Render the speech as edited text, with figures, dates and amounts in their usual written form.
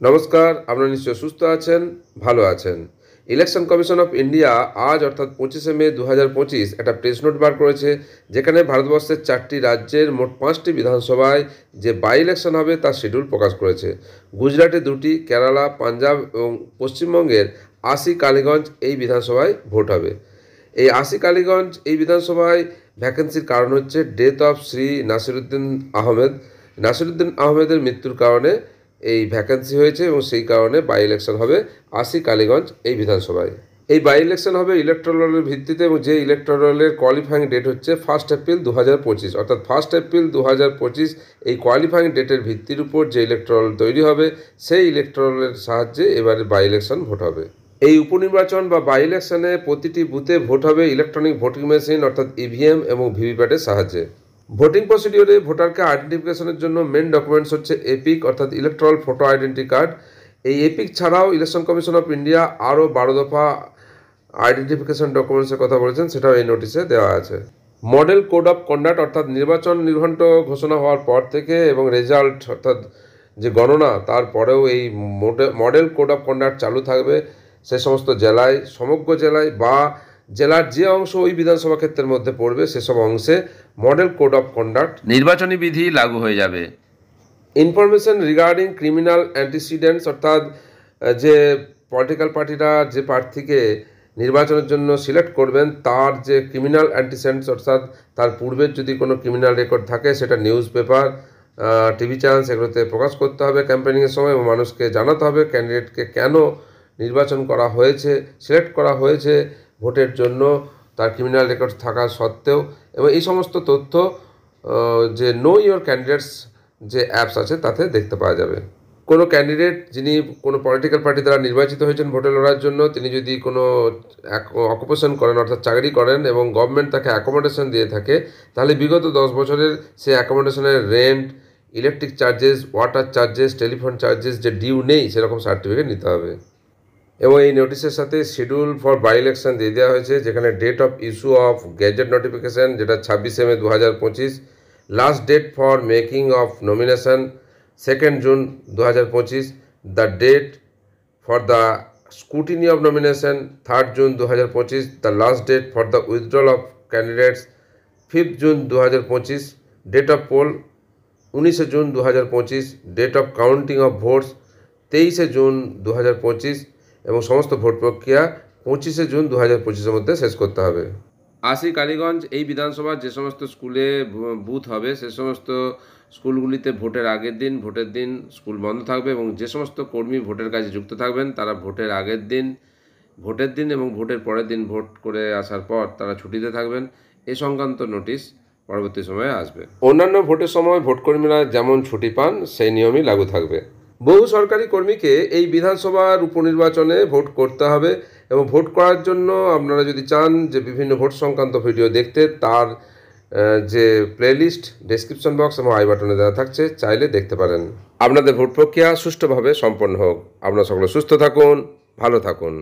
নমস্কার, আপনারা নিশ্চয় সুস্থ আছেন, ভালো আছেন। ইলেকশন কমিশন অফ ইন্ডিয়া আজ অর্থাৎ 25শে মে 2025 একটা প্রেস নোট বার করেছে, যেখানে ভারতবর্ষের 4টি রাজ্যের মোট 5টি বিধানসভায় যে বাই ইলেকশন হবে তার শিডিউল প্রকাশ করেছে। গুজরাটে 2টি, কেরালা, পাঞ্জাব এবং পশ্চিমবঙ্গের 80 কালীগঞ্জ এই বিধানসভায় ভোট হবে। এই 80 কালীগঞ্জ এই বিধানসভায় ভ্যাকেন্সির কারণ হচ্ছে ডেথ অফ শ্রী নাসিরুদ্দিন আহমেদ। নাসিরুদ্দিন আহমেদের মৃত্যুর কারণে এই ভ্যাকেন্সি হয়েছে এবং সেই কারণে বাই ইলেকশন হবে 80 কালীগঞ্জ এই বিধানসভায়। এই বাই ইলেকশন হবে ইলেকট্রালের ভিত্তিতে এবং যে ইলেকট্রালের কোয়ালিফাইং ডেট হচ্ছে 1 এপ্রিল 2025, অর্থাৎ 1 এপ্রিল 2025 এই কোয়ালিফাইং ডেটের ভিত্তির উপর যে ইলেকট্রাল তৈরি হবে সেই ইলেকট্রালের সাহায্যে এবারে বাই ইলেকশন ভোট হবে। এই উপনির্বাচন বা বাই ইলেকশনে প্রতিটি বুথে ভোট হবে ইলেকট্রনিক ভোটিং মেশিন অর্থাৎ ইভিএম এবং ভিভিপ্যাটের সাহায্যে। ভোটিং প্রসিডিওরে ভোটারকে আইডেন্টিফিকেশনের জন্য মেন ডকুমেন্টস হচ্ছে এপিক অর্থাৎ ইলেকট্রাল ফটো আইডেন্টি কার্ড। এই এপিক ছাড়াও ইলেকশন কমিশন অফ ইন্ডিয়া আরও 12 দফা আইডেন্টিফিকেশন ডকুমেন্টসের কথা বলেছেন, সেটাও এই নোটিশে দেওয়া আছে। মডেল কোড অফ কন্ডাক্ট অর্থাৎ নির্বাচন নির্ঘণ্ট ঘোষণা হওয়ার পর থেকে এবং রেজাল্ট অর্থাৎ যে গণনা তারপরেও এই মডেল কোড অফ কন্ডাক্ট চালু থাকবে সে সমস্ত জেলায়, সমগ্র জেলায় বা জেলার যে অংশ ওই বিধানসভা ক্ষেত্রের মধ্যে পড়বে সেসব অংশে মডেল কোড অফ কন্ডাক্ট নির্বাচনী বিধি লাগু হয়ে যাবে। ইনফরমেশন রিগার্ডিং ক্রিমিনাল অ্যান্টিসিডেন্টস অর্থাৎ যে পলিটিক্যাল পার্টিরা যে প্রার্থীকে নির্বাচনের জন্য সিলেক্ট করবেন তার যে ক্রিমিনাল অ্যান্টিসিডেন্টস অর্থাৎ তার পূর্বের যদি কোনো ক্রিমিনাল রেকর্ড থাকে সেটা নিউজ পেপার, টিভি চ্যানেল সেগুলোতে প্রকাশ করতে হবে ক্যাম্পেনিংয়ের সময় এবং মানুষকে জানাতে হবে ক্যান্ডিডেটকে কেন নির্বাচন করা হয়েছে, সিলেক্ট করা হয়েছে ভোটের জন্য তার ক্রিমিনাল রেকর্ড থাকা সত্ত্বেও। এবং এই সমস্ত তথ্য যে নো ইয়োর ক্যান্ডিডেটস যে অ্যাপস আছে তাতে দেখতে পাওয়া যাবে। কোনো ক্যান্ডিডেট যিনি কোনো পলিটিক্যাল পার্টি দ্বারা নির্বাচিত হয়েছেন ভোটে লড়ার জন্য, তিনি যদি কোনো অকুপেশন করেন অর্থাৎ চাকরি করেন এবং গভর্নমেন্ট তাকে অ্যাকোমোডেশন দিয়ে থাকে, তাহলে বিগত 10 বছরের সেই অ্যাকোমোডেশনের rent, electric charges, water charges, telephone charges যে ডিউ নেই সেরকম সার্টিফিকেট নিতে হবে। এবং এই নোটিশের সাথে শিডিউল ফর বাই ইলেকশন দিয়ে দেওয়া হয়েছে, যেখানে date of issue of gazette notification যেটা 26শে May 2025, last date for making of nomination 2 June 2025, the date for the scrutiny of nomination 3 June 2025, the last date for the withdrawal of candidates 5 June 2025, date of poll 19শে June 2025, date of counting of votes 23শে June 2025 এবং সমস্ত vote প্রক্রিয়া 25শে June 2025-এর মধ্যে শেষ করতে হবে। 80 কালীগঞ্জ এই বিধানসভার যে সমস্ত স্কুলে বুথ হবে সে সমস্ত স্কুলগুলিতে ভোটের আগের দিন, ভোটের দিন স্কুল বন্ধ থাকবে এবং যে সমস্ত কর্মী ভোটের কাজে যুক্ত থাকবেন তারা ভোটের আগের দিন, ভোটের দিন এবং ভোটের পরের দিন ভোট করে আসার পর তারা ছুটিতে থাকবেন। এ সংক্রান্ত নোটিশ পরবর্তী সময়ে আসবে। অন্যান্য ভোটের সময় ভোটকর্মীরা যেমন ছুটি পান সেই নিয়মই লাগু থাকবে। বহু সরকারি কর্মীকে এই বিধানসভার উপনির্বাচনে ভোট করতে হবে এবং ভোট করার জন্য আপনারা যদি চান যে বিভিন্ন ভোট সংক্রান্ত ভিডিও দেখতে, তার যে প্লেলিস্ট ডেসক্রিপশন বক্স এবং আই বাটনে দেওয়া থাকছে, চাইলে দেখতে পারেন। আপনাদের ভোট প্রক্রিয়া সুষ্ঠুভাবে সম্পন্ন হোক। আপনারা সকলে সুস্থ থাকুন, ভালো থাকুন।